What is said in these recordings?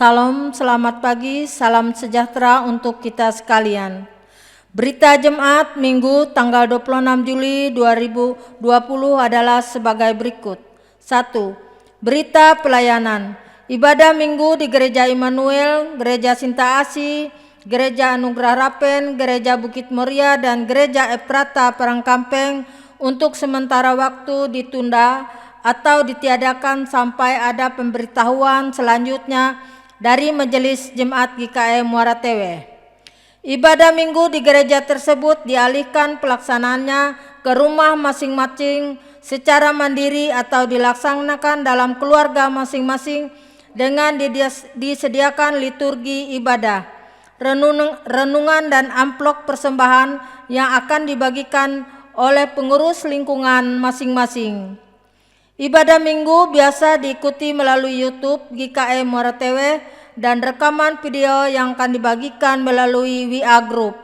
Salam, selamat pagi, salam sejahtera untuk kita sekalian. Berita Jemaat Minggu tanggal 26 Juli 2020 adalah sebagai berikut. 1. Berita pelayanan. Ibadah Minggu di Gereja Immanuel, Gereja Sinta Asih, Gereja Anugerah Rapen, Gereja Bukit Moria, dan Gereja Efrata Parangkampeng untuk sementara waktu ditunda atau ditiadakan sampai ada pemberitahuan selanjutnya dari Majelis Jemaat GKM Muara Tewe. Ibadah Minggu di gereja tersebut dialihkan pelaksanaannya ke rumah masing-masing secara mandiri atau dilaksanakan dalam keluarga masing-masing dengan disediakan liturgi ibadah, renungan dan amplop persembahan yang akan dibagikan oleh pengurus lingkungan masing-masing. Ibadah Minggu biasa diikuti melalui YouTube GKM Muara Tewe dan rekaman video yang akan dibagikan melalui WA Group.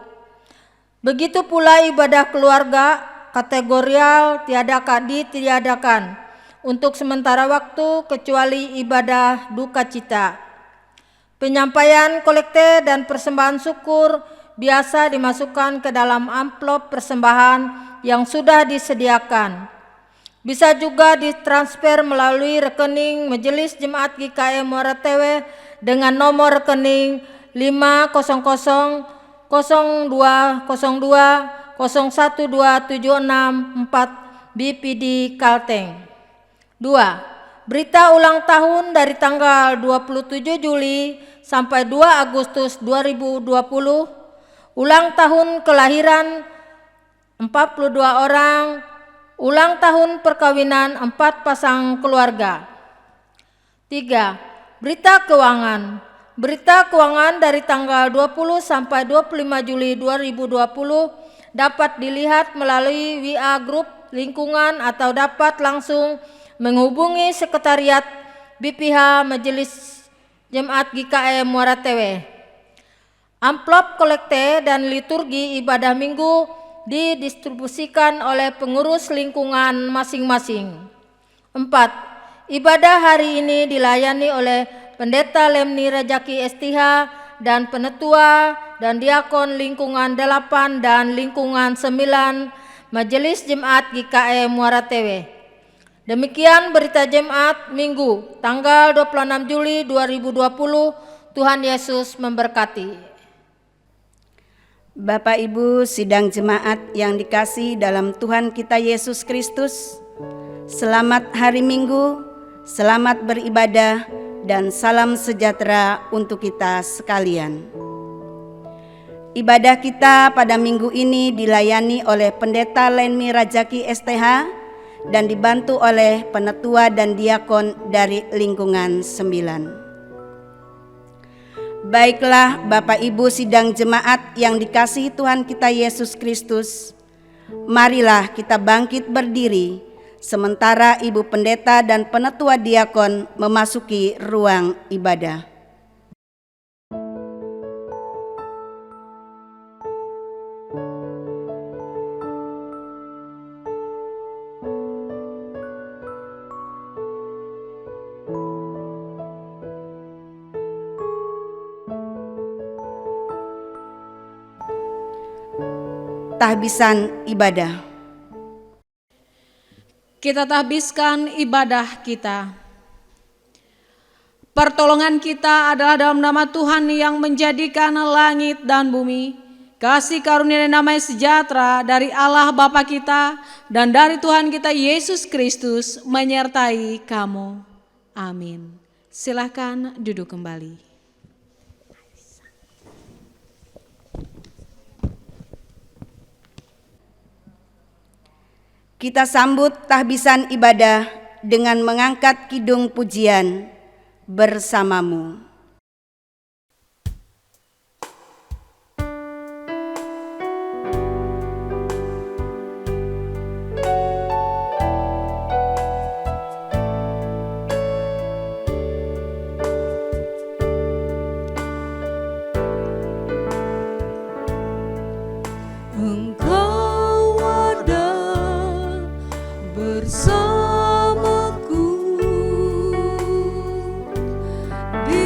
Begitu pula ibadah keluarga kategorial ditiadakan untuk sementara waktu kecuali ibadah duka cita. Penyampaian kolekte dan persembahan syukur biasa dimasukkan ke dalam amplop persembahan yang sudah disediakan. Bisa juga ditransfer melalui rekening Majelis Jemaat GKM Muara Tewe dengan nomor rekening 50020201276 BPD Kalteng. 2. Berita ulang tahun dari tanggal 27 Juli sampai 2 Agustus 2020. Ulang tahun kelahiran 42 orang. Ulang tahun perkawinan 4 pasang keluarga. 3. Berita keuangan. Berita keuangan dari tanggal 20 sampai 25 Juli 2020 dapat dilihat melalui WA Group lingkungan atau dapat langsung menghubungi Sekretariat BPH Majelis Jemaat GKM Muara Tewe. Amplop kolekte dan liturgi ibadah Minggu didistribusikan oleh pengurus lingkungan masing-masing. 4. Ibadah hari ini dilayani oleh Pendeta Lemni Rajaki STH dan Penetua dan Diakon lingkungan 8 dan lingkungan 9 Majelis Jemaat GKM Muara Tewe. Demikian berita Jemaat Minggu tanggal 26 Juli 2020. Tuhan Yesus memberkati. Bapak Ibu sidang jemaat yang dikasihi dalam Tuhan kita Yesus Kristus, selamat hari Minggu, selamat beribadah, dan salam sejahtera untuk kita sekalian. Ibadah kita pada minggu ini dilayani oleh Pendeta Lemni Rajaki STH dan dibantu oleh penetua dan diakon dari lingkungan 9. Baiklah Bapak Ibu sidang jemaat yang dikasihi Tuhan kita Yesus Kristus, marilah kita bangkit berdiri sementara Ibu Pendeta dan Penetua Diakon memasuki ruang ibadah. Tahbisan ibadah. Kita tahbiskan ibadah kita. Pertolongan kita adalah dalam nama Tuhan yang menjadikan langit dan bumi. Kasih karunia dan damai sejahtera dari Allah Bapa kita dan dari Tuhan kita Yesus Kristus menyertai kamu. Amin. Silakan duduk kembali. Kita sambut tahbisan ibadah dengan mengangkat kidung pujian bersamamu. Bersamaku di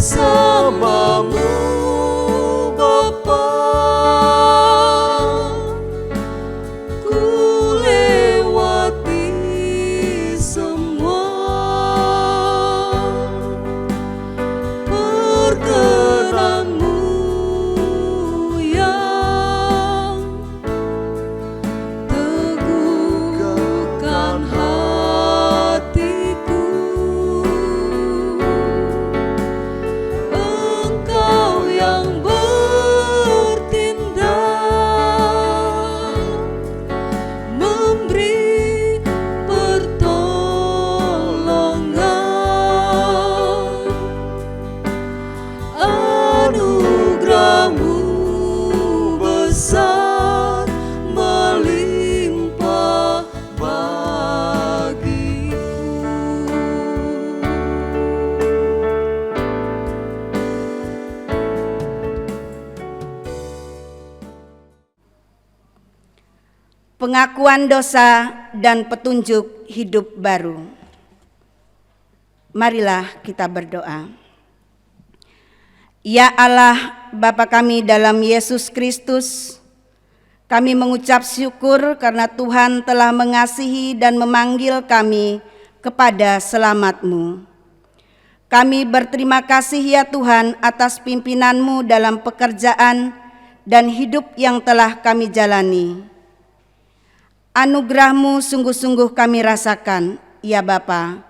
bersamamu Bapa. Ku lewati semua perkenan-Mu yang teguhkan hatiku. Engkau yang bertindak, memberi pertolongan. Anugerah-Mu besar melimpah bagiku. Pengakuan dosa dan petunjuk hidup baru. Marilah kita berdoa. Ya Allah, Bapa kami dalam Yesus Kristus, kami mengucap syukur karena Tuhan telah mengasihi dan memanggil kami kepada selamat-Mu. Kami berterima kasih ya Tuhan atas pimpinan-Mu dalam pekerjaan dan hidup yang telah kami jalani. Anugerah-Mu sungguh-sungguh kami rasakan, ya Bapa.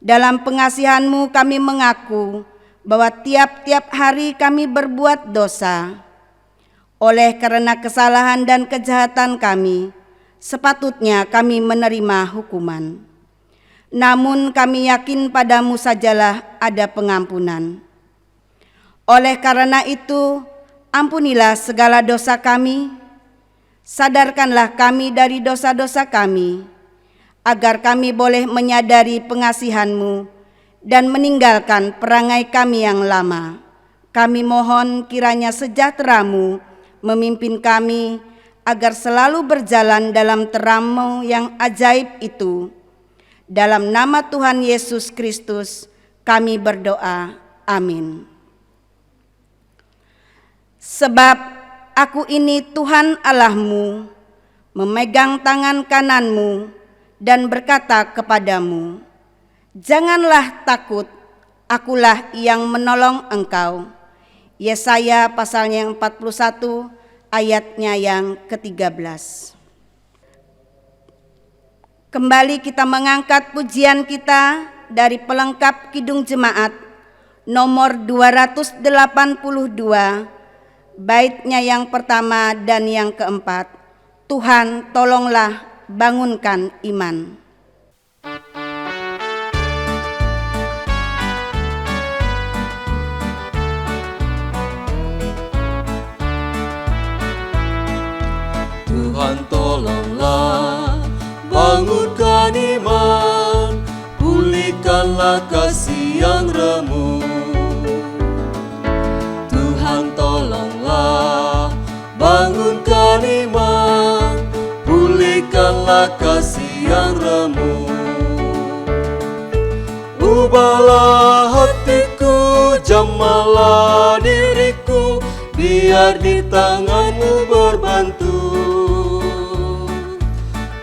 Dalam pengasihan-Mu kami mengaku bahwa tiap-tiap hari kami berbuat dosa. Oleh karena kesalahan dan kejahatan kami, sepatutnya kami menerima hukuman. Namun kami yakin pada-Mu sajalah ada pengampunan. Oleh karena itu, ampunilah segala dosa kami. Sadarkanlah kami dari dosa-dosa kami, agar kami boleh menyadari pengasihan-Mu dan meninggalkan perangai kami yang lama. Kami mohon kiranya sejahtera-Mu memimpin kami, agar selalu berjalan dalam terang-Mu yang ajaib itu. Dalam nama Tuhan Yesus Kristus kami berdoa, amin. Sebab Aku ini Tuhan Allah-Mu, memegang tangan kanan-Mu dan berkata kepadamu, janganlah takut, akulah yang menolong engkau. Yesaya pasalnya yang 41 ayatnya yang ke-13. Kembali kita mengangkat pujian kita dari pelengkap Kidung Jemaat nomor 282, baitnya yang pertama dan yang keempat. Tuhan tolonglah bangunkan iman. Tuhan tolonglah bangunkan iman, pulihkanlah kasih yang remuk. Tuhan tolonglah bangunkan iman, pulihkanlah kasih yang remuk. Ubahlah hatiku, jamalah diriku, biar di tangan-Mu berbantu.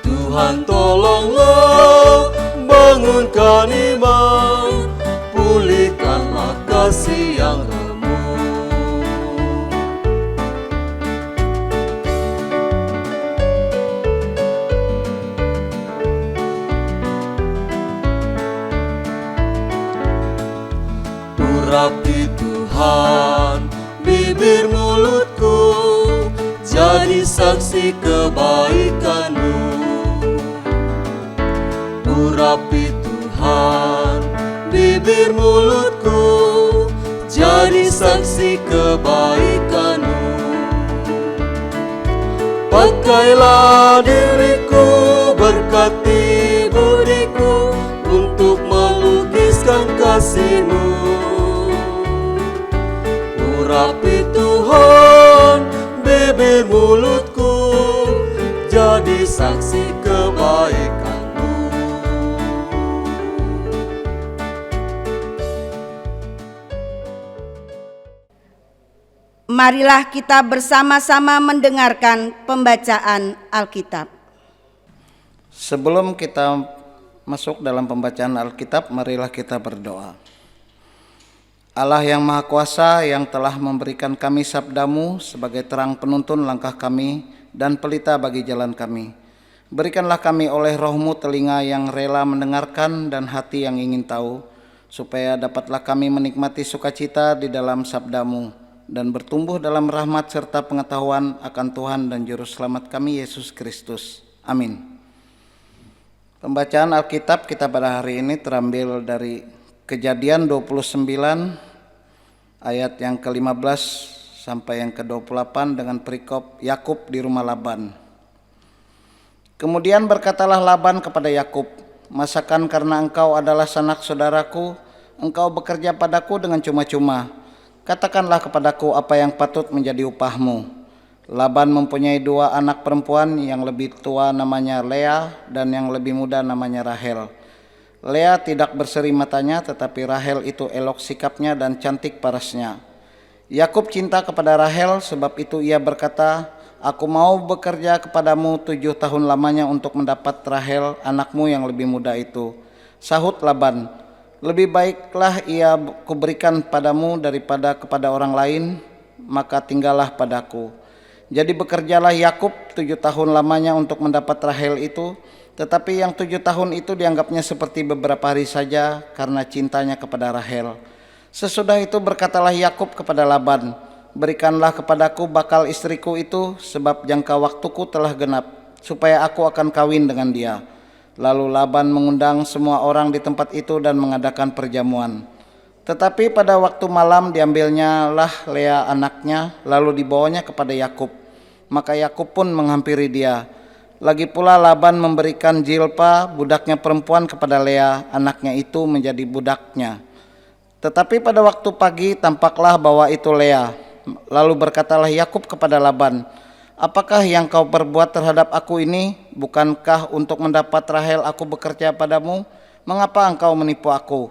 Tuhan tolonglah bangunkan iman, pulihkanlah kasih yang remuk. Urapi Tuhan bibir mulutku, jadi saksi kebaikan-Mu. Urapi Tuhan bibir mulutku, jadi saksi kebaikan-Mu. Pakailah diriku, berkati budiku, untuk melukiskan kasih-Mu. Urapi Tuhan bibir mulutku, jadi saksi kebaikan-Mu. Marilah kita bersama-sama mendengarkan pembacaan Alkitab. Sebelum kita masuk dalam pembacaan Alkitab, marilah kita berdoa. Allah yang Maha Kuasa, yang telah memberikan kami sabda-Mu sebagai terang penuntun langkah kami dan pelita bagi jalan kami. Berikanlah kami oleh Roh-Mu telinga yang rela mendengarkan dan hati yang ingin tahu, supaya dapatlah kami menikmati sukacita di dalam sabda-Mu dan bertumbuh dalam rahmat serta pengetahuan akan Tuhan dan Juru Selamat kami, Yesus Kristus. Amin. Pembacaan Alkitab kita pada hari ini terambil dari Kejadian 29 ayat yang ke-15 sampai yang ke-28 dengan perikop Yakub di rumah Laban. Kemudian berkatalah Laban kepada Yakub, "Masakan karena engkau adalah sanak saudaraku, engkau bekerja padaku dengan cuma-cuma? Katakanlah kepadaku apa yang patut menjadi upahmu." Laban mempunyai 2 anak perempuan, yang lebih tua namanya Lea dan yang lebih muda namanya Rahel. Lea tidak berseri matanya, tetapi Rahel itu elok sikapnya dan cantik parasnya. Yakub cinta kepada Rahel, sebab itu ia berkata, "Aku mau bekerja kepadamu 7 tahun lamanya untuk mendapat Rahel anakmu yang lebih muda itu." Sahut Laban, "Lebih baiklah ia kuberikan padamu daripada kepada orang lain, maka tinggallah padaku." Jadi bekerjalah Yakub 7 tahun lamanya untuk mendapat Rahel itu, tetapi yang 7 tahun itu dianggapnya seperti beberapa hari saja karena cintanya kepada Rahel. Sesudah itu berkatalah Yakub kepada Laban, "Berikanlah kepadaku bakal istriku itu, sebab jangka waktuku telah genap, supaya aku akan kawin dengan dia." Lalu Laban mengundang semua orang di tempat itu dan mengadakan perjamuan. Tetapi pada waktu malam diambilnya lah Lea anaknya, lalu dibawanya kepada Yakub. Maka Yakub pun menghampiri dia. Lagi pula Laban memberikan Zilpa, budaknya perempuan, kepada Lea anaknya itu menjadi budaknya. Tetapi pada waktu pagi tampaklah bahwa itu Lea. Lalu berkatalah Yakub kepada Laban, "Apakah yang kau perbuat terhadap aku ini? Bukankah untuk mendapat Rahel aku bekerja padamu? Mengapa engkau menipu aku?"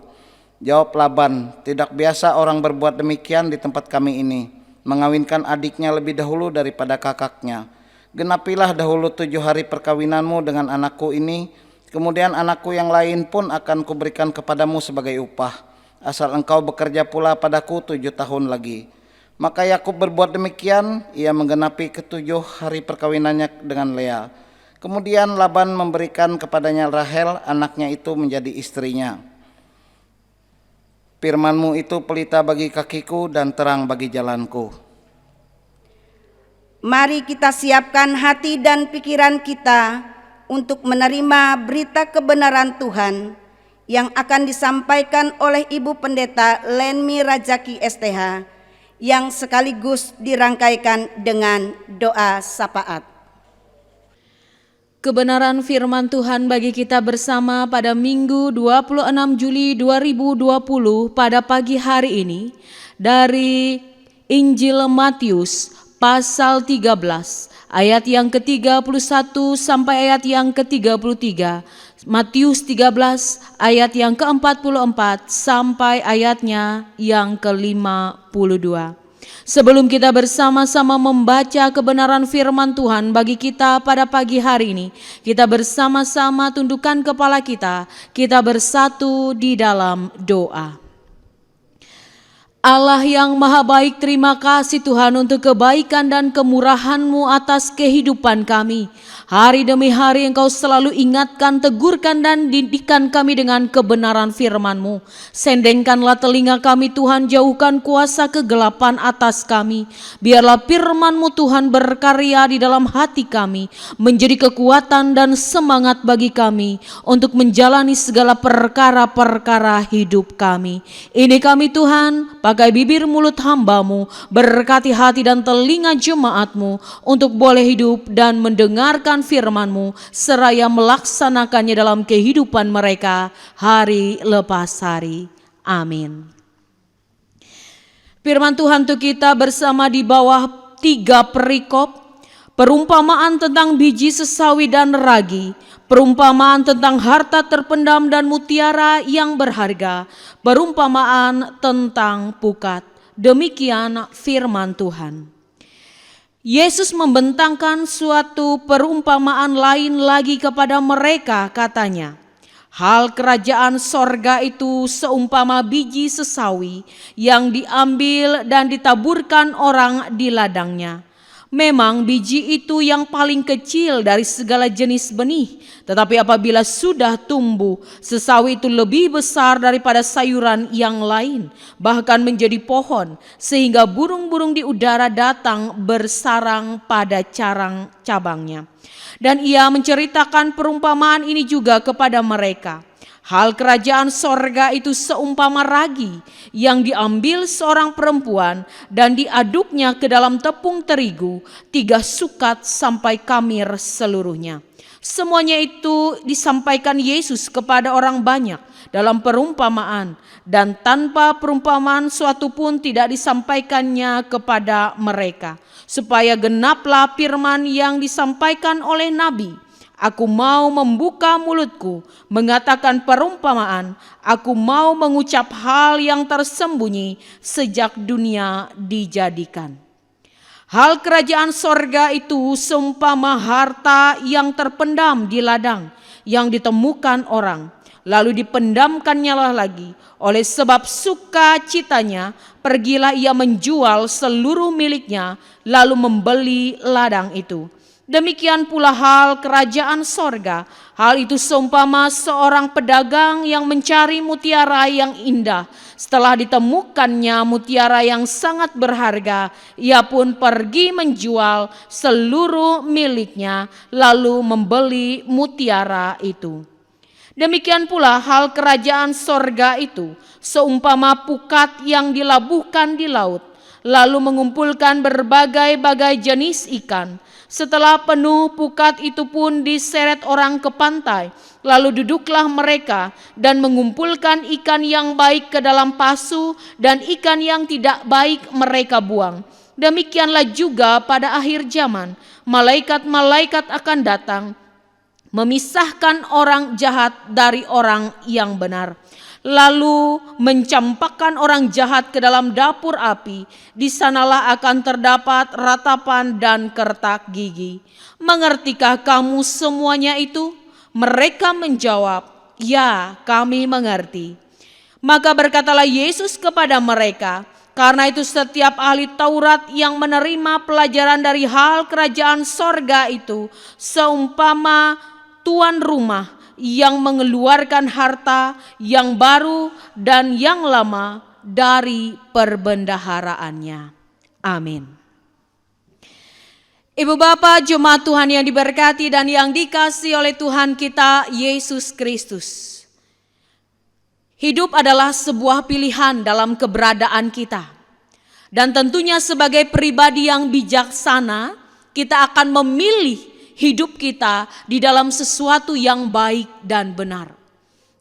Jawab Laban, "Tidak biasa orang berbuat demikian di tempat kami ini, mengawinkan adiknya lebih dahulu daripada kakaknya. Genapilah dahulu 7 hari perkawinanmu dengan anakku ini, kemudian anakku yang lain pun akan kuberikan kepadamu sebagai upah, asal engkau bekerja pula padaku 7 tahun lagi." Maka Yakub berbuat demikian, ia menggenapi ke-7 hari perkawinannya dengan Lea. Kemudian Laban memberikan kepadanya Rahel anaknya itu menjadi istrinya. Firman-Mu itu pelita bagi kakiku dan terang bagi jalanku. Mari kita siapkan hati dan pikiran kita untuk menerima berita kebenaran Tuhan yang akan disampaikan oleh Ibu Pendeta Lenmi Rajaki STH, yang sekaligus dirangkaikan dengan doa syafaat. Kebenaran firman Tuhan bagi kita bersama pada Minggu 26 Juli 2020 pada pagi hari ini dari Injil Matius pasal 13 ayat yang ke-31 sampai ayat yang ke-33. Matius 13 ayat yang ke-44 sampai ayatnya yang ke-52. Sebelum kita bersama-sama membaca kebenaran firman Tuhan bagi kita pada pagi hari ini, kita bersama-sama tundukkan kepala kita bersatu di dalam doa. Allah yang maha baik, terima kasih Tuhan untuk kebaikan dan kemurahan-Mu atas kehidupan kami. Hari demi hari Engkau selalu ingatkan, tegurkan dan didikan kami dengan kebenaran firman-Mu. Sendengkanlah telinga kami Tuhan, jauhkan kuasa kegelapan atas kami. Biarlah firman-Mu Tuhan berkarya di dalam hati kami, menjadi kekuatan dan semangat bagi kami untuk menjalani segala perkara-perkara hidup kami. Ini kami Tuhan, pakai bibir mulut hamba-Mu, berkati hati dan telinga jemaat-Mu untuk boleh hidup dan mendengarkan firman-Mu seraya melaksanakannya dalam kehidupan mereka hari lepas hari. Amin. Firman Tuhan untuk kita bersama di bawah 3 perikop. Perumpamaan tentang biji sesawi dan ragi, perumpamaan tentang harta terpendam dan mutiara yang berharga, perumpamaan tentang pukat. Demikian firman Tuhan. Yesus membentangkan suatu perumpamaan lain lagi kepada mereka, katanya, hal kerajaan sorga itu seumpama biji sesawi yang diambil dan ditaburkan orang di ladangnya. Memang biji itu yang paling kecil dari segala jenis benih, tetapi apabila sudah tumbuh, sesawi itu lebih besar daripada sayuran yang lain, bahkan menjadi pohon, sehingga burung-burung di udara datang bersarang pada carang cabangnya. Dan ia menceritakan perumpamaan ini juga kepada mereka. Hal kerajaan sorga itu seumpama ragi yang diambil seorang perempuan dan diaduknya ke dalam tepung terigu 3 sukat sampai kamir seluruhnya. Semuanya itu disampaikan Yesus kepada orang banyak dalam perumpamaan, dan tanpa perumpamaan suatu pun tidak disampaikannya kepada mereka, supaya genaplah firman yang disampaikan oleh Nabi. Aku mau membuka mulutku, mengatakan perumpamaan. Aku mau mengucap hal yang tersembunyi sejak dunia dijadikan. Hal kerajaan sorga itu seumpama harta yang terpendam di ladang, yang ditemukan orang, lalu dipendamkannya lagi. Oleh sebab sukacitanya, pergilah ia menjual seluruh miliknya, lalu membeli ladang itu. Demikian pula hal kerajaan sorga. Hal itu seumpama seorang pedagang yang mencari mutiara yang indah. Setelah ditemukannya mutiara yang sangat berharga, ia pun pergi menjual seluruh miliknya, lalu membeli mutiara itu. Demikian pula hal kerajaan sorga itu seumpama pukat yang dilabuhkan di laut, lalu mengumpulkan berbagai-bagai jenis ikan. Setelah penuh, pukat itu pun diseret orang ke pantai. Lalu duduklah mereka dan mengumpulkan ikan yang baik ke dalam pasu, dan ikan yang tidak baik mereka buang. Demikianlah juga pada akhir zaman, malaikat-malaikat akan datang, memisahkan orang jahat dari orang yang benar, lalu mencampakkan orang jahat ke dalam dapur api. Di sanalah akan terdapat ratapan dan kertak gigi. Mengertikah kamu semuanya itu? Mereka menjawab, ya, kami mengerti. Maka berkatalah Yesus kepada mereka, karena itu setiap ahli Taurat yang menerima pelajaran dari hal kerajaan sorga itu seumpama tuan rumah yang mengeluarkan harta yang baru dan yang lama dari perbendaharaannya. Amin. Ibu bapak jemaat Tuhan yang diberkati dan yang dikasihi oleh Tuhan kita Yesus Kristus. Hidup adalah sebuah pilihan dalam keberadaan kita. Dan tentunya sebagai pribadi yang bijaksana, kita akan memilih hidup kita di dalam sesuatu yang baik dan benar.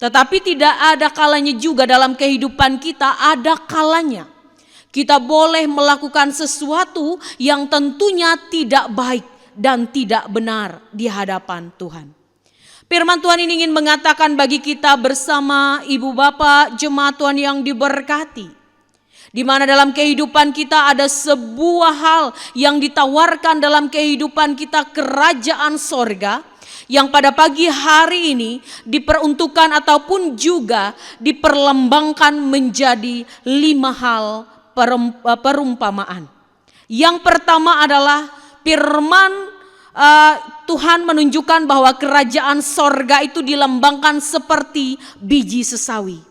Tetapi tidak ada kalanya juga dalam kehidupan kita, ada kalanya kita boleh melakukan sesuatu yang tentunya tidak baik dan tidak benar di hadapan Tuhan. Firman Tuhan ini ingin mengatakan bagi kita bersama ibu bapak jemaat Tuhan yang diberkati, di mana dalam kehidupan kita ada sebuah hal yang ditawarkan dalam kehidupan kita, kerajaan sorga, yang pada pagi hari ini diperuntukkan ataupun juga diperlambangkan menjadi 5 hal perumpamaan. Yang pertama adalah firman Tuhan menunjukkan bahwa kerajaan sorga itu dilambangkan seperti biji sesawi.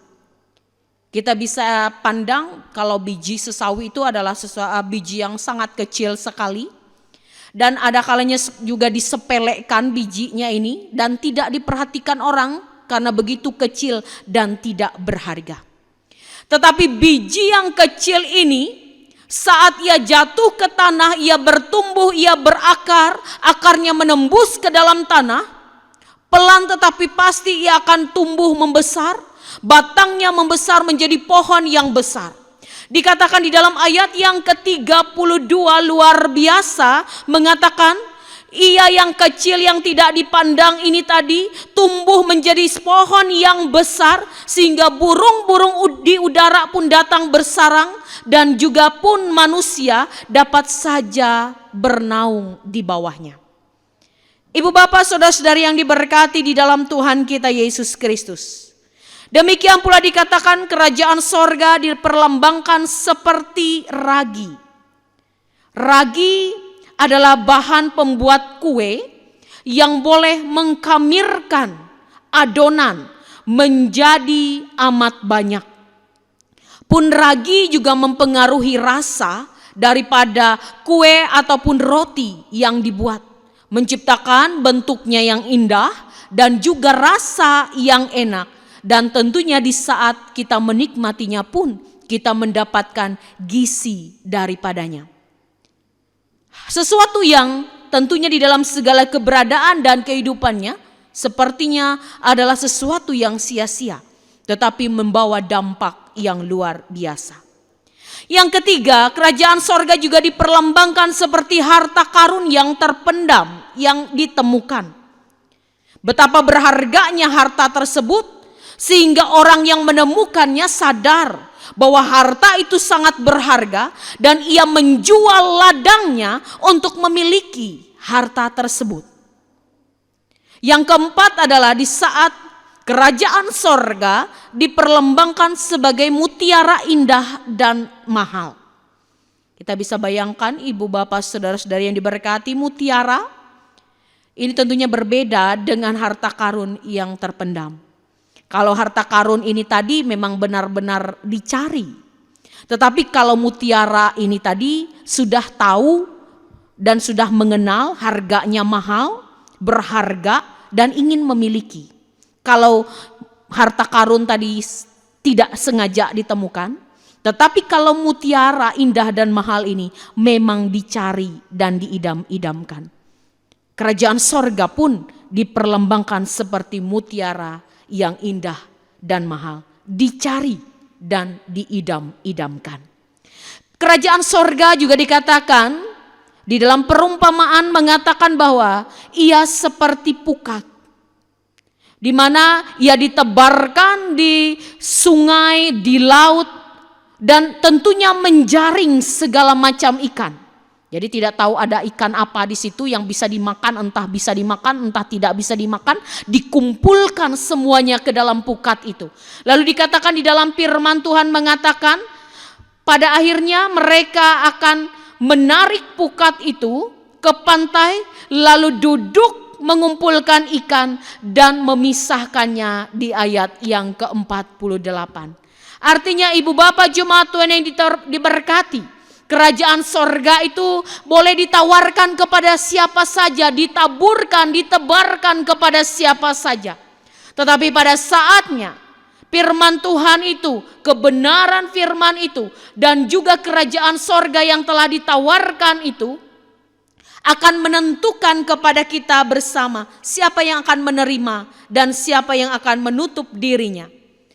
Kita bisa pandang kalau biji sesawi itu adalah biji yang sangat kecil sekali. Dan ada kalanya juga disepelekan bijinya ini dan tidak diperhatikan orang karena begitu kecil dan tidak berharga. Tetapi biji yang kecil ini saat ia jatuh ke tanah, ia bertumbuh, ia berakar, akarnya menembus ke dalam tanah, pelan tetapi pasti ia akan tumbuh membesar, batangnya membesar menjadi pohon yang besar. Dikatakan di dalam ayat yang ke-32 luar biasa, mengatakan ia yang kecil yang tidak dipandang ini tadi tumbuh menjadi pohon yang besar sehingga burung-burung di udara pun datang bersarang dan juga pun manusia dapat saja bernaung di bawahnya. Ibu bapak saudara-saudari yang diberkati di dalam Tuhan kita Yesus Kristus. Demikian pula dikatakan kerajaan sorga diperlambangkan seperti ragi. Ragi adalah bahan pembuat kue yang boleh mengkamirkan adonan menjadi amat banyak. Pun ragi juga mempengaruhi rasa daripada kue ataupun roti yang dibuat, menciptakan bentuknya yang indah dan juga rasa yang enak. Dan tentunya di saat kita menikmatinya pun kita mendapatkan gizi daripadanya. Sesuatu yang tentunya di dalam segala keberadaan dan kehidupannya sepertinya adalah sesuatu yang sia-sia, tetapi membawa dampak yang luar biasa. Yang ketiga, kerajaan sorga juga diperlambangkan seperti harta karun yang terpendam, yang ditemukan. Betapa berharganya harta tersebut sehingga orang yang menemukannya sadar bahwa harta itu sangat berharga dan ia menjual ladangnya untuk memiliki harta tersebut. Yang keempat adalah di saat kerajaan sorga diperlambangkan sebagai mutiara indah dan mahal. Kita bisa bayangkan ibu bapak saudara-saudari yang diberkati, mutiara ini tentunya berbeda dengan harta karun yang terpendam. Kalau harta karun ini tadi memang benar-benar dicari. Tetapi kalau mutiara ini tadi sudah tahu dan sudah mengenal harganya mahal, berharga dan ingin memiliki. Kalau harta karun tadi tidak sengaja ditemukan, tetapi kalau mutiara indah dan mahal ini memang dicari dan diidam-idamkan. Kerajaan sorga pun diperlambangkan seperti mutiara yang indah dan mahal, dicari dan diidam-idamkan. Kerajaan sorga juga dikatakan di dalam perumpamaan mengatakan bahwa ia seperti pukat, di mana ia ditebarkan di sungai, di laut, dan tentunya menjaring segala macam ikan. Jadi tidak tahu ada ikan apa di situ yang bisa dimakan, entah bisa dimakan, entah tidak bisa dimakan, dikumpulkan semuanya ke dalam pukat itu. Lalu dikatakan di dalam firman Tuhan mengatakan, pada akhirnya mereka akan menarik pukat itu ke pantai, lalu duduk mengumpulkan ikan dan memisahkannya di ayat yang ke-48. Artinya ibu bapak jemaat Tuhan yang diberkati, kerajaan sorga itu boleh ditawarkan kepada siapa saja, ditaburkan, ditebarkan kepada siapa saja. Tetapi pada saatnya firman Tuhan itu, kebenaran firman itu, dan juga kerajaan sorga yang telah ditawarkan itu akan menentukan kepada kita bersama siapa yang akan menerima dan siapa yang akan menutup dirinya.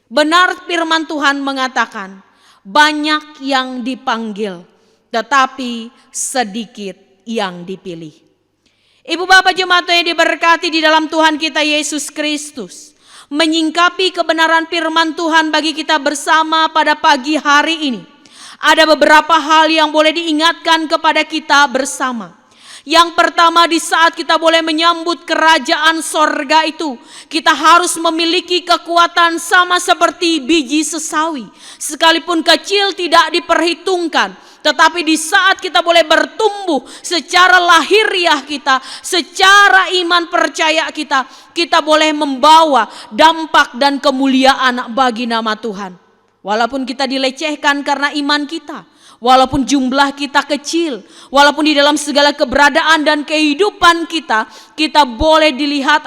Benar firman Tuhan mengatakan, banyak yang dipanggil, tetapi sedikit yang dipilih. Ibu bapak jemaat yang diberkati di dalam Tuhan kita Yesus Kristus, menyingkapi kebenaran firman Tuhan bagi kita bersama pada pagi hari ini, ada beberapa hal yang boleh diingatkan kepada kita bersama. Yang pertama, di saat kita boleh menyambut kerajaan sorga itu, kita harus memiliki kekuatan sama seperti biji sesawi. Sekalipun kecil tidak diperhitungkan, tetapi di saat kita boleh bertumbuh secara lahiriah kita, secara iman percaya kita, kita boleh membawa dampak dan kemuliaan bagi nama Tuhan. Walaupun kita dilecehkan karena iman kita, walaupun jumlah kita kecil, walaupun di dalam segala keberadaan dan kehidupan kita, kita boleh dilihat,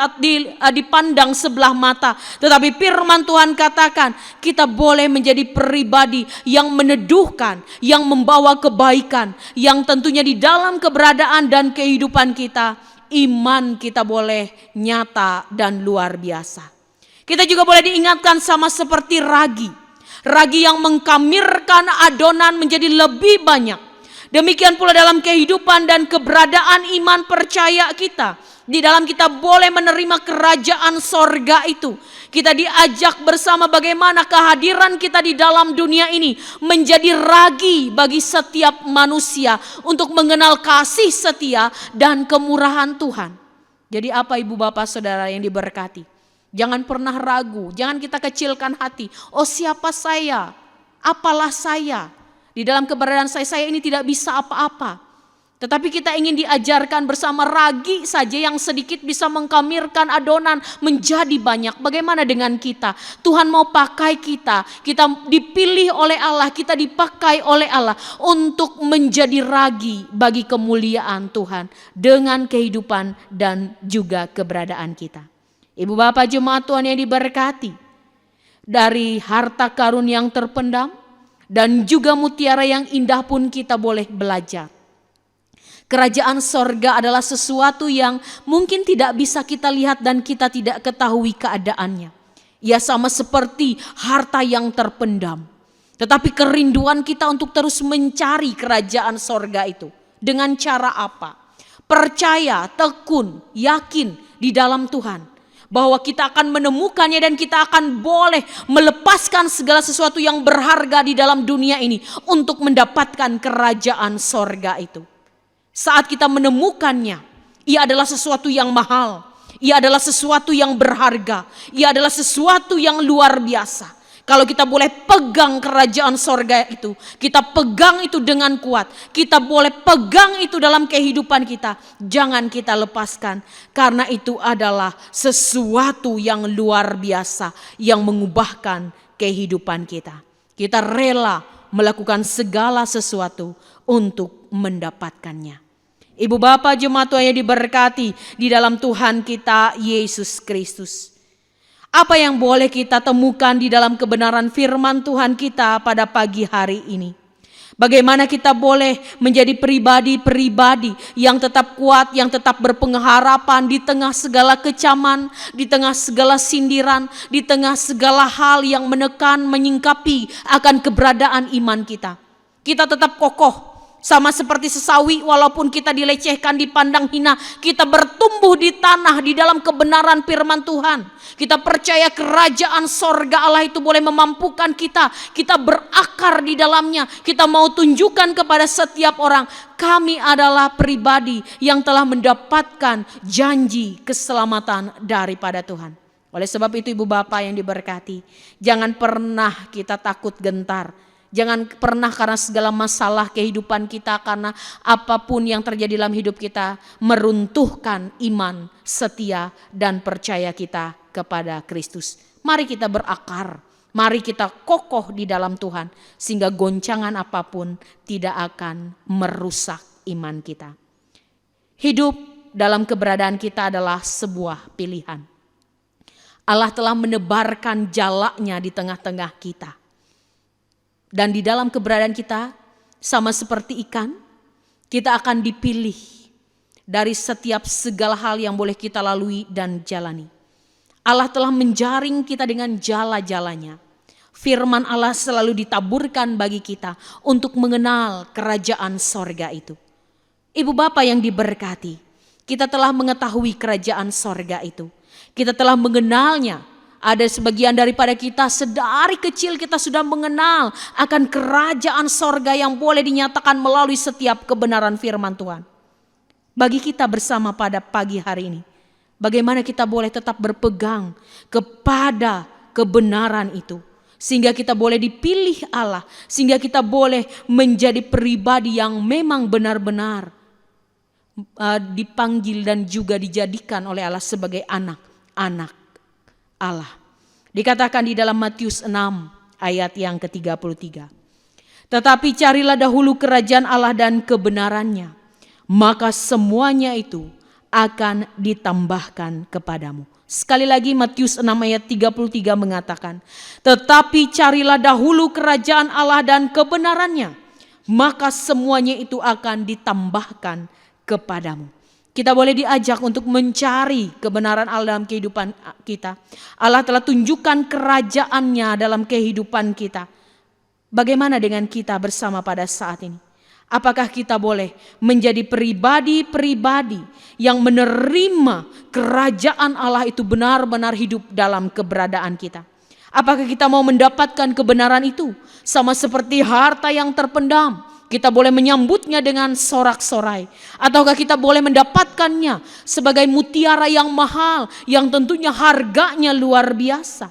dipandang sebelah mata. Tetapi firman Tuhan katakan, kita boleh menjadi pribadi yang meneduhkan, yang membawa kebaikan, yang tentunya di dalam keberadaan dan kehidupan kita, iman kita boleh nyata dan luar biasa. Kita juga boleh diingatkan sama seperti ragi. Ragi yang mengkamirkan adonan menjadi lebih banyak. Demikian pula dalam kehidupan dan keberadaan iman percaya kita. Di dalam kita boleh menerima kerajaan sorga itu. Kita diajak bersama bagaimana kehadiran kita di dalam dunia ini menjadi ragi bagi setiap manusia untuk mengenal kasih setia dan kemurahan Tuhan. Jadi apa ibu bapak saudara yang diberkati? Jangan pernah ragu, jangan kita kecilkan hati. Oh siapa saya? Apalah saya? Di dalam keberadaan saya ini tidak bisa apa-apa. Tetapi kita ingin diajarkan bersama ragi saja yang sedikit bisa mengkamirkan adonan menjadi banyak. Bagaimana dengan kita? Tuhan mau pakai kita. Kita dipilih oleh Allah, kita dipakai oleh Allah untuk menjadi ragi bagi kemuliaan Tuhan dengan kehidupan dan juga keberadaan kita. Ibu bapak jemaat Tuhan yang diberkati, dari harta karun yang terpendam dan juga mutiara yang indah pun kita boleh belajar. Kerajaan sorga adalah sesuatu yang mungkin tidak bisa kita lihat dan kita tidak ketahui keadaannya. Ia sama seperti harta yang terpendam. Tetapi kerinduan kita untuk terus mencari kerajaan sorga itu. Dengan cara apa? Percaya, tekun, yakin di dalam Tuhan. Bahwa kita akan menemukannya dan kita akan boleh melepaskan segala sesuatu yang berharga di dalam dunia ini untuk mendapatkan kerajaan sorga itu. Saat kita menemukannya, ia adalah sesuatu yang mahal, ia adalah sesuatu yang berharga, ia adalah sesuatu yang luar biasa. Kalau kita boleh pegang kerajaan sorga itu, kita pegang itu dengan kuat, kita boleh pegang itu dalam kehidupan kita, jangan kita lepaskan. Karena itu adalah sesuatu yang luar biasa yang mengubahkan kehidupan kita. Kita rela melakukan segala sesuatu untuk mendapatkannya. Ibu bapak jemaat Tuhan yang diberkati di dalam Tuhan kita Yesus Kristus. Apa yang boleh kita temukan di dalam kebenaran firman Tuhan kita pada pagi hari ini? Bagaimana kita boleh menjadi pribadi-pribadi yang tetap kuat, yang tetap berpengharapan di tengah segala kecaman, di tengah segala sindiran, di tengah segala hal yang menekan, menyingkapi akan keberadaan iman kita. Kita tetap kokoh. Sama seperti sesawi, walaupun kita dilecehkan, dipandang hina, kita bertumbuh di tanah di dalam kebenaran firman Tuhan. Kita percaya kerajaan sorga Allah itu boleh memampukan kita. Kita berakar di dalamnya. Kita mau tunjukkan kepada setiap orang, kami adalah pribadi yang telah mendapatkan janji keselamatan daripada Tuhan. Oleh sebab itu ibu bapak yang diberkati, jangan pernah kita takut gentar. Jangan pernah karena segala masalah kehidupan kita, karena apapun yang terjadi dalam hidup kita, meruntuhkan iman, setia dan percaya kita kepada Kristus. Mari kita berakar, mari kita kokoh di dalam Tuhan, sehingga goncangan apapun tidak akan merusak iman kita. Hidup dalam keberadaan kita adalah sebuah pilihan. Allah telah menebarkan jalanya di tengah-tengah kita. Dan di dalam keberadaan kita, sama seperti ikan, kita akan dipilih dari setiap segala hal yang boleh kita lalui dan jalani. Allah telah menjaring kita dengan jala-jalanya. Firman Allah selalu ditaburkan bagi kita untuk mengenal kerajaan sorga itu. Ibu bapak yang diberkati, kita telah mengetahui kerajaan sorga itu. Kita telah mengenalnya. Ada sebagian daripada kita sedari kecil kita sudah mengenal akan kerajaan sorga yang boleh dinyatakan melalui setiap kebenaran firman Tuhan. Bagi kita bersama pada pagi hari ini, bagaimana kita boleh tetap berpegang kepada kebenaran itu. Sehingga kita boleh dipilih Allah, sehingga kita boleh menjadi pribadi yang memang benar-benar dipanggil dan juga dijadikan oleh Allah sebagai anak-anak Allah. Dikatakan di dalam Matius 6 ayat yang ke-33. Tetapi carilah dahulu kerajaan Allah dan kebenarannya, maka semuanya itu akan ditambahkan kepadamu. Sekali lagi Matius 6 ayat 33 mengatakan, tetapi carilah dahulu kerajaan Allah dan kebenarannya, maka semuanya itu akan ditambahkan kepadamu. Kita boleh diajak untuk mencari kebenaran Allah dalam kehidupan kita. Allah telah tunjukkan kerajaannya dalam kehidupan kita. Bagaimana dengan kita bersama pada saat ini? Apakah kita boleh menjadi pribadi-pribadi yang menerima kerajaan Allah itu benar-benar hidup dalam keberadaan kita? Apakah kita mau mendapatkan kebenaran itu? Sama seperti harta yang terpendam, kita boleh menyambutnya dengan sorak-sorai. Ataukah kita boleh mendapatkannya sebagai mutiara yang mahal, yang tentunya harganya luar biasa,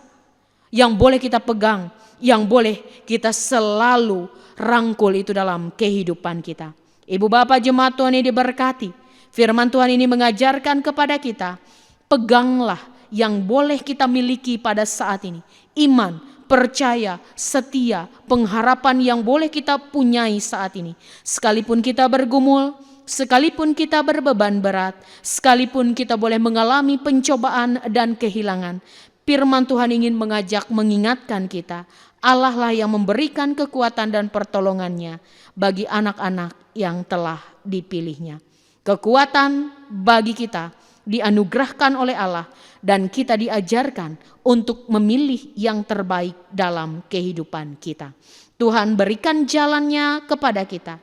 yang boleh kita pegang, yang boleh kita selalu rangkul itu dalam kehidupan kita. Ibu bapak jemaat Tuhan ini diberkati. Firman Tuhan ini mengajarkan kepada kita, peganglah yang boleh kita miliki pada saat ini. Iman, percaya, setia, pengharapan yang boleh kita punyai saat ini. Sekalipun kita bergumul, sekalipun kita berbeban berat, sekalipun kita boleh mengalami pencobaan dan kehilangan, firman Tuhan ingin mengajak, mengingatkan kita, Allah lah yang memberikan kekuatan dan pertolongannya bagi anak-anak yang telah dipilihnya. Kekuatan bagi kita dianugerahkan oleh Allah dan kita diajarkan untuk memilih yang terbaik dalam kehidupan kita. Tuhan berikan jalannya kepada kita.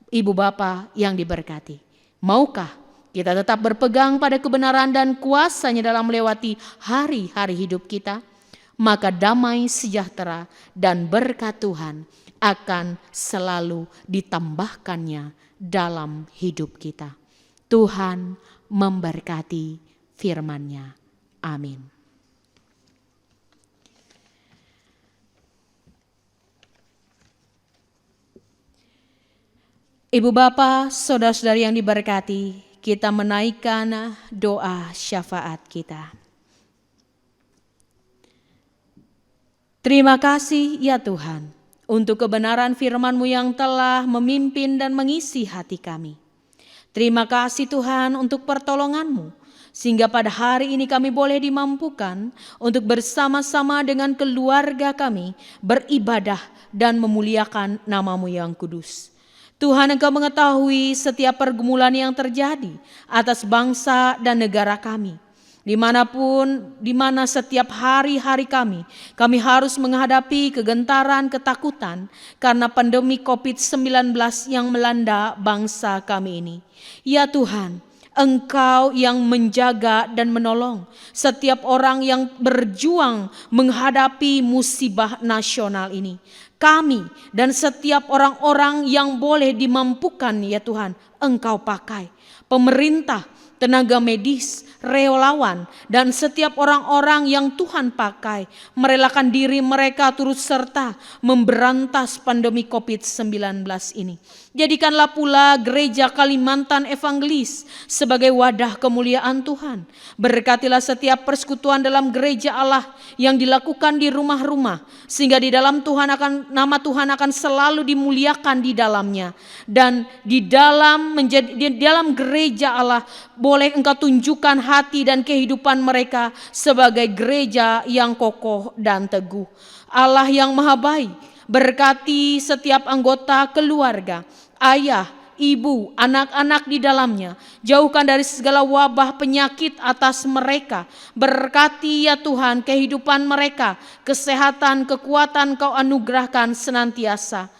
Ibu bapa yang diberkati, maukah kita tetap berpegang pada kebenaran dan kuasa-Nya dalam melewati hari-hari hidup kita? Maka damai sejahtera dan berkat Tuhan akan selalu ditambahkannya dalam hidup kita. Tuhan memberkati firman-Nya. Amin. Ibu bapa, saudara-saudari yang diberkati, kita menaikkan doa syafaat kita. Terima kasih ya Tuhan untuk kebenaran firman-Mu yang telah memimpin dan mengisi hati kami. Terima kasih Tuhan untuk pertolongan-Mu, sehingga pada hari ini kami boleh dimampukan untuk bersama-sama dengan keluarga kami beribadah dan memuliakan nama-Mu yang kudus. Tuhan, Engkau mengetahui setiap pergumulan yang terjadi atas bangsa dan negara kami. Dimanapun, dimana setiap hari-hari kami harus menghadapi kegentaran, ketakutan karena pandemi COVID-19 yang melanda bangsa kami ini. Ya Tuhan, Engkau yang menjaga dan menolong setiap orang yang berjuang menghadapi musibah nasional ini. Kami dan setiap orang-orang yang boleh dimampukan ya Tuhan, Engkau pakai. Pemerintah, tenaga medis, relawan, dan setiap orang-orang yang Tuhan pakai merelakan diri mereka turut serta memberantas pandemi COVID-19 ini. Jadikanlah pula gereja Kalimantan Evangelis sebagai wadah kemuliaan Tuhan. Berkatilah setiap persekutuan dalam gereja Allah yang dilakukan di rumah-rumah, sehingga di dalam nama Tuhan akan selalu dimuliakan di dalamnya. Dan di dalam gereja Allah boleh Engkau tunjukkan hati dan kehidupan mereka sebagai gereja yang kokoh dan teguh. Allah yang maha baik, berkati setiap anggota keluarga, ayah, ibu, anak-anak di dalamnya. Jauhkan dari segala wabah penyakit atas mereka. Berkati ya Tuhan kehidupan mereka, kesehatan, kekuatan Kau anugerahkan senantiasa.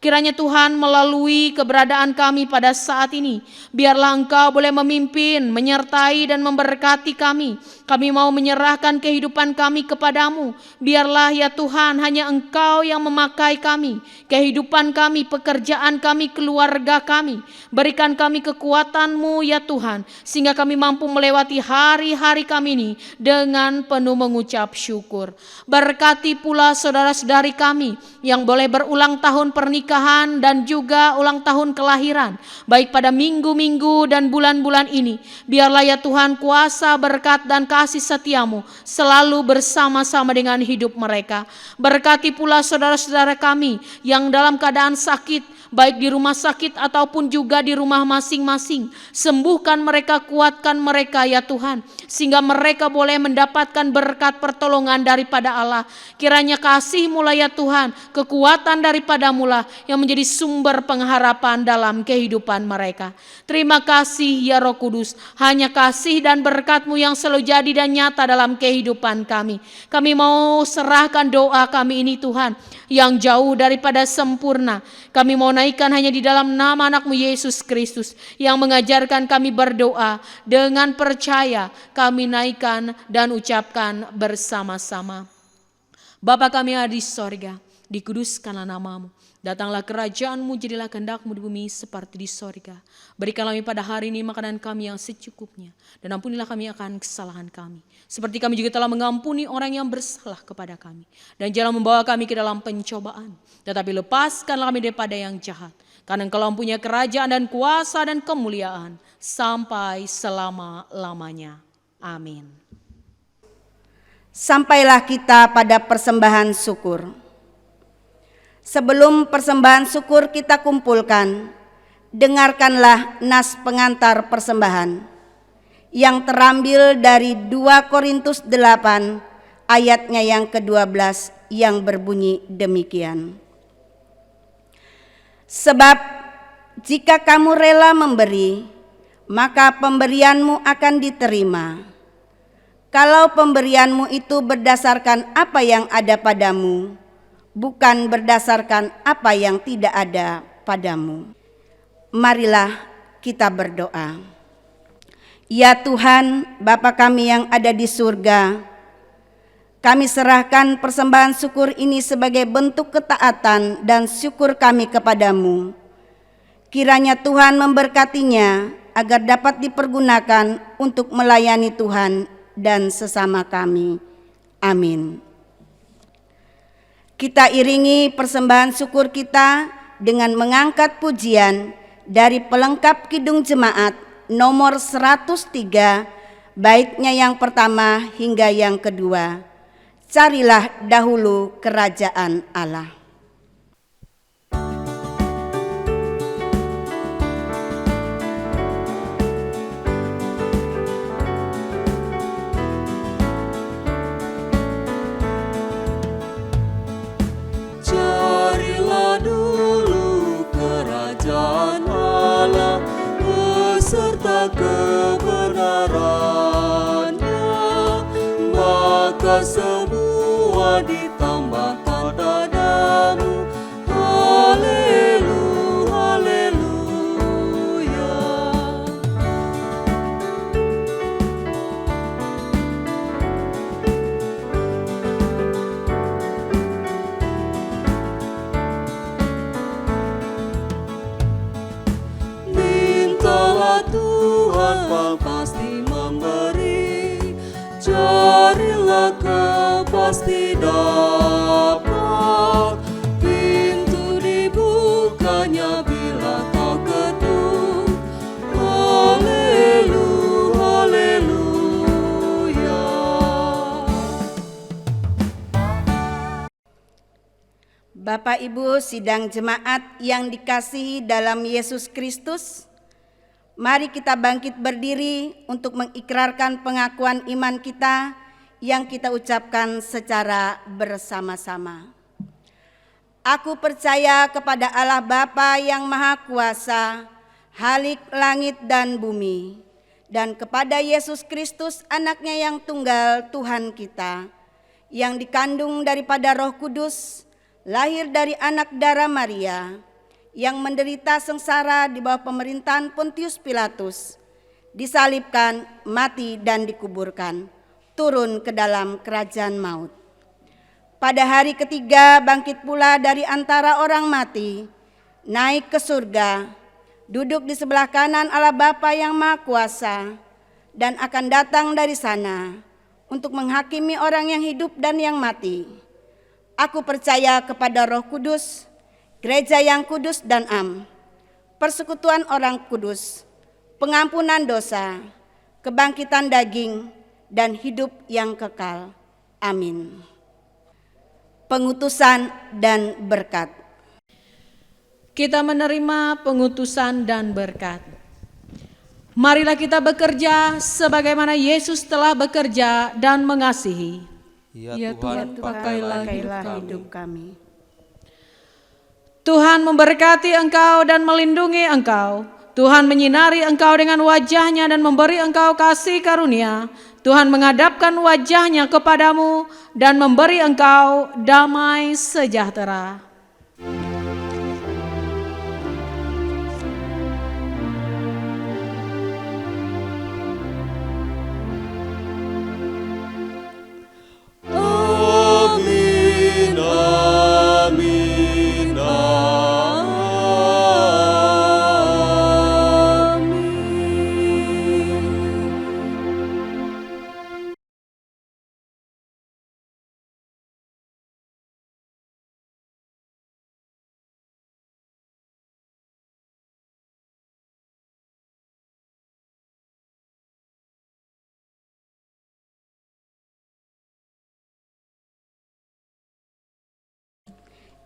Kiranya Tuhan melalui keberadaan kami pada saat ini, biarlah Engkau boleh memimpin, menyertai dan memberkati kami. Kami mau menyerahkan kehidupan kami kepadamu. Biarlah ya Tuhan hanya Engkau yang memakai kami, kehidupan kami, pekerjaan kami, keluarga kami. Berikan kami kekuatan-Mu ya Tuhan, sehingga kami mampu melewati hari-hari kami ini dengan penuh mengucap syukur. Berkati pula saudara-saudari kami yang boleh berulang tahun pernikahan dan juga ulang tahun kelahiran, baik pada minggu-minggu dan bulan-bulan ini. Biarlah ya Tuhan kuasa, berkat dan kasih setia-Mu selalu bersama-sama dengan hidup mereka. Berkati pula saudara-saudara kami yang dalam keadaan sakit, baik di rumah sakit ataupun juga di rumah masing-masing. Sembuhkan mereka, kuatkan mereka ya Tuhan, sehingga mereka boleh mendapatkan berkat pertolongan daripada Allah. Kiranya kasih-Mu lah ya Tuhan, kekuatan daripada-Mu lah yang menjadi sumber pengharapan dalam kehidupan mereka. Terima kasih ya Roh Kudus, hanya kasih dan berkat-Mu yang selalu jadi dan nyata dalam kehidupan kami. Kami mau serahkan doa kami ini Tuhan, yang jauh daripada sempurna. Kami mau naikkan hanya di dalam nama anak-Mu Yesus Kristus yang mengajarkan kami berdoa. Dengan percaya kami naikkan dan ucapkan bersama-sama. Bapa kami yang ada di sorga, dikuduskanlah nama-Mu. Datanglah kerajaan-Mu, jadilah kehendak-Mu di bumi seperti di sorga. Berikanlah kami pada hari ini makanan kami yang secukupnya. Dan ampunilah kami akan kesalahan kami, seperti kami juga telah mengampuni orang yang bersalah kepada kami. Dan jangan membawa kami ke dalam pencobaan, tetapi lepaskanlah kami daripada yang jahat. Karena Engkau mempunyai kerajaan dan kuasa dan kemuliaan sampai selama-lamanya. Amin. Sampailah kita pada persembahan syukur. Sebelum persembahan syukur kita kumpulkan, dengarkanlah nas pengantar persembahan yang terambil dari 2 Korintus 8 ayatnya yang ke-12 yang berbunyi demikian. Sebab jika kamu rela memberi, maka pemberianmu akan diterima. Kalau pemberianmu itu berdasarkan apa yang ada padamu, bukan berdasarkan apa yang tidak ada padamu. Marilah kita berdoa. Ya Tuhan, Bapa kami yang ada di surga, kami serahkan persembahan syukur ini sebagai bentuk ketaatan dan syukur kami kepadamu. Kiranya Tuhan memberkatinya agar dapat dipergunakan untuk melayani Tuhan dan sesama kami. Amin. Kita iringi persembahan syukur kita dengan mengangkat pujian dari pelengkap Kidung Jemaat nomor 103, baitnya yang pertama hingga yang kedua. Carilah dahulu kerajaan Allah. Carilah dulu kerajaan Allah beserta kebenarannya, maka semua ditambah padamu. Haleluya, haleluya. Mintalah Tuhan, pasti memberi. Carilah pasti dapat. Pintu dibukanya bila kau ketuk. Haleluya, haleluya. Bapak Ibu sidang jemaat yang dikasihi dalam Yesus Kristus, mari kita bangkit berdiri untuk mengikrarkan pengakuan iman kita yang kita ucapkan secara bersama-sama. Aku percaya kepada Allah Bapa yang Maha Kuasa, Halik langit dan bumi, dan kepada Yesus Kristus anaknya yang tunggal Tuhan kita, yang dikandung daripada Roh Kudus, lahir dari anak darah Maria, yang menderita sengsara di bawah pemerintahan Pontius Pilatus, disalibkan, mati dan dikuburkan, turun ke dalam kerajaan maut. Pada hari ketiga bangkit pula dari antara orang mati, naik ke surga, duduk di sebelah kanan Allah Bapa yang Maha Kuasa, dan akan datang dari sana untuk menghakimi orang yang hidup dan yang mati. Aku percaya kepada Roh Kudus, gereja yang kudus dan am, persekutuan orang kudus, pengampunan dosa, kebangkitan daging, dan hidup yang kekal. Amin. Pengutusan dan berkat. Kita menerima pengutusan dan berkat. Marilah kita bekerja sebagaimana Yesus telah bekerja dan mengasihi. Ya Tuhan, pakailah hidup kami. Tuhan memberkati engkau dan melindungi engkau. Tuhan menyinari engkau dengan wajahnya dan memberi engkau kasih karunia. Tuhan menghadapkan wajahnya kepadamu dan memberi engkau damai sejahtera.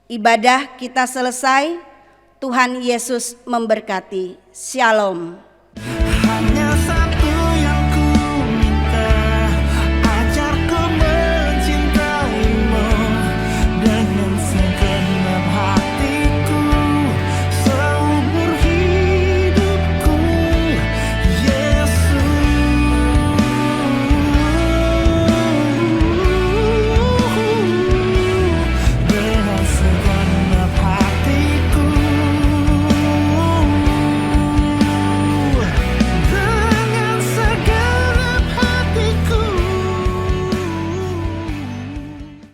Ibadah kita selesai. Tuhan Yesus memberkati. Shalom.